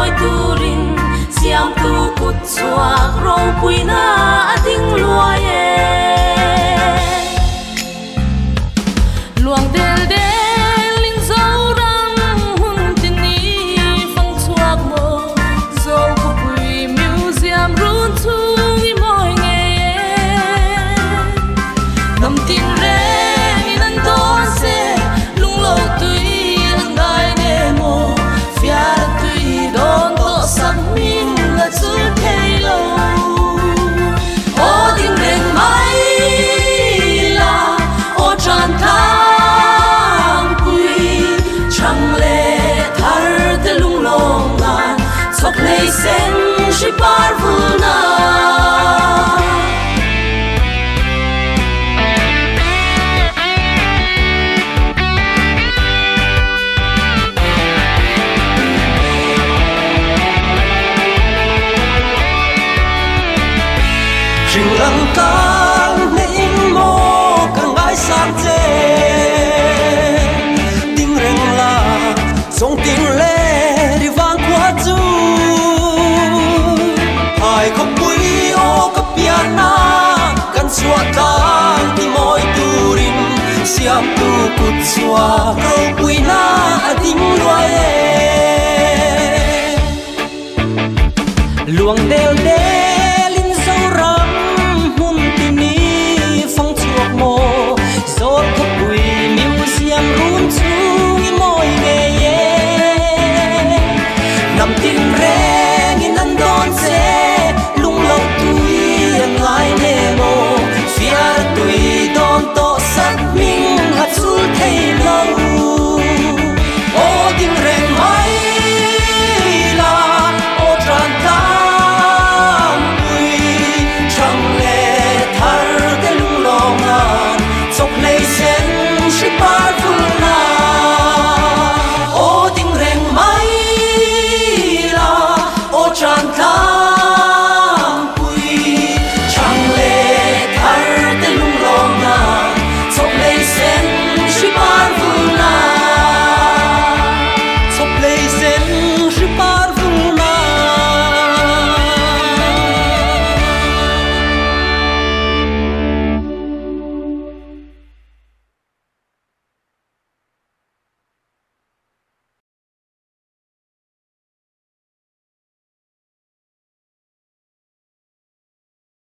moi turin siam tu kut chuak ro puina ding lua ye luang del del ling zo rang hun tin ni phang chuak mo zo ku pui museum run chu i moi nge nam tin re ni nan don se lung lo tui an dai ne mo fia tui don to sak min la chu thei lo o ding reng mai la o tran tha Sok lei sen shi parvuna Ring lang kang ne in mo kang ai sang che Ding reng la song ting le di vang qua chu Ai có bui o có piana kan chua tang ti moi turin siam tu kut chua kau bui na ading loe luang del del